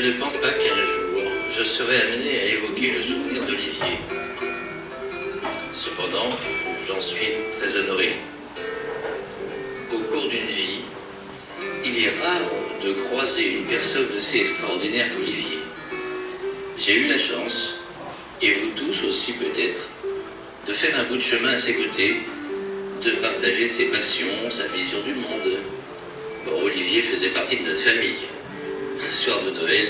ne pense pas qu'un jour, je serai amené à évoquer le souvenir d'Olivier. Cependant, j'en suis très honoré. Au cours d'une vie, il est rare de croiser une personne aussi extraordinaire qu'Olivier. J'ai eu la chance, et vous tous aussi peut-être, de faire un bout de chemin à ses côtés, de partager ses passions, sa vision du monde. Bon, Olivier faisait partie de notre famille. Le soir de Noël,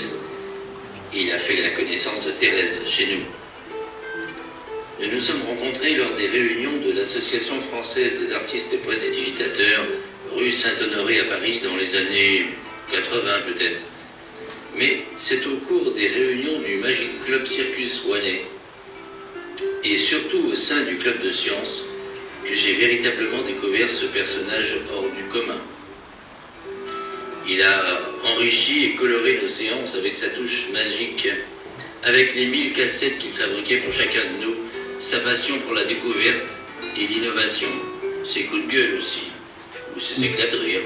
il a fait la connaissance de Thérèse chez nous. Nous nous sommes rencontrés lors des réunions de l'Association française des artistes et prestidigitateurs, rue Saint-Honoré à Paris, dans les années 80 peut-être. Mais c'est au cours des réunions du Magic Club Circus Rouennais, et surtout au sein du club de sciences, que j'ai véritablement découvert ce personnage hors du commun. Il a enrichi et coloré nos séances avec sa touche magique, avec les 1000 cassettes qu'il fabriquait pour chacun de nous, sa passion pour la découverte et l'innovation, ses coups de gueule aussi, ou ses éclats de rire.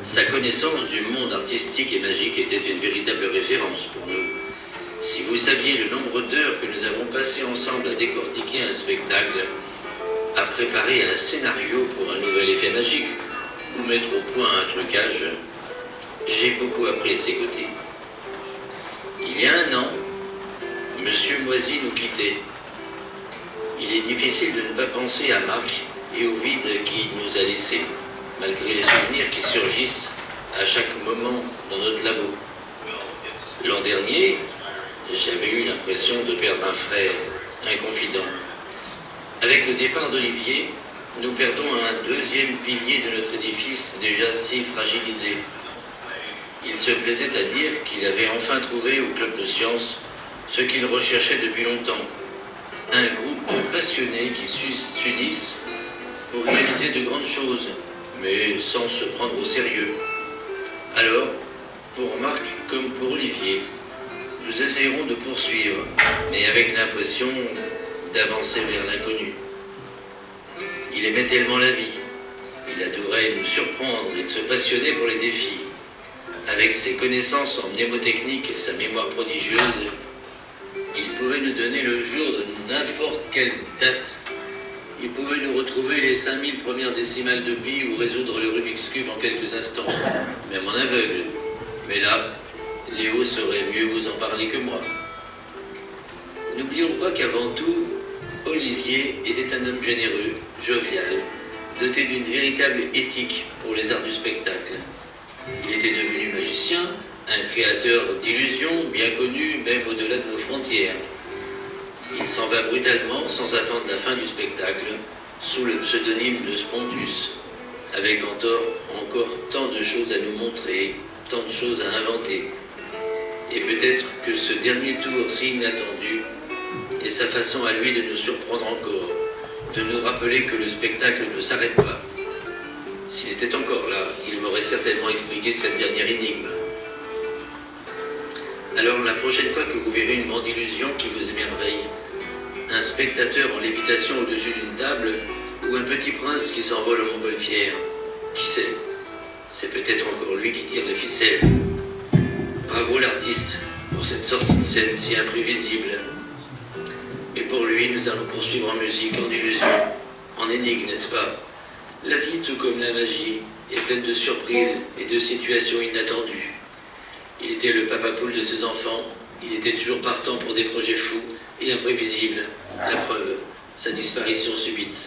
Sa connaissance du monde artistique et magique était une véritable référence pour nous. Si vous saviez le nombre d'heures que nous avons passées ensemble à décortiquer un spectacle, à préparer un scénario pour un nouvel effet magique, ou mettre au point un trucage, j'ai beaucoup appris à ses côtés. Il y a un an, Monsieur Moisy nous quittait. Il est difficile de ne pas penser à Marc et au vide qu'il nous a laissé, malgré les souvenirs qui surgissent à chaque moment dans notre labo. L'an dernier, j'avais eu l'impression de perdre un frère, un confident. Avec le départ d'Olivier, nous perdons un deuxième pilier de notre édifice déjà si fragilisé. Il se plaisait à dire qu'il avait enfin trouvé au club de sciences ce qu'il recherchait depuis longtemps. Un groupe de passionnés qui s'unissent pour réaliser de grandes choses, mais sans se prendre au sérieux. Alors, pour Marc comme pour Olivier, nous essayerons de poursuivre, mais avec l'impression d'avancer vers l'inconnu. Il aimait tellement la vie, il adorait nous surprendre et se passionner pour les défis. Avec ses connaissances en mnémotechnique et sa mémoire prodigieuse, il pouvait nous donner le jour de n'importe quelle date. Il pouvait nous retrouver les 5000 premières décimales de pi ou résoudre le Rubik's Cube en quelques instants, même en aveugle. Mais là, Léo saurait mieux vous en parler que moi. N'oublions pas qu'avant tout, Olivier était un homme généreux, jovial, doté d'une véritable éthique pour les arts du spectacle. Il était devenu magicien, un créateur d'illusions bien connu même au-delà de nos frontières. Il s'en va brutalement, sans attendre la fin du spectacle, sous le pseudonyme de Spontus, avec encore tant de choses à nous montrer, tant de choses à inventer. Et peut-être que ce dernier tour si inattendu est sa façon à lui de nous surprendre encore, de nous rappeler que le spectacle ne s'arrête pas. S'il était encore là, il m'aurait certainement expliqué cette dernière énigme. Alors la prochaine fois que vous verrez une grande illusion qui vous émerveille, un spectateur en lévitation au-dessus d'une table, ou un petit prince qui s'envole au montgolfière, qui sait, c'est peut-être encore lui qui tire de ficelle. Bravo l'artiste pour cette sortie de scène si imprévisible. Et pour lui, nous allons poursuivre en musique, en illusion, en énigme, n'est-ce pas? La vie, tout comme la magie, est pleine de surprises et de situations inattendues. Il était le papa poule de ses enfants, il était toujours partant pour des projets fous et imprévisibles. La preuve, sa disparition subite.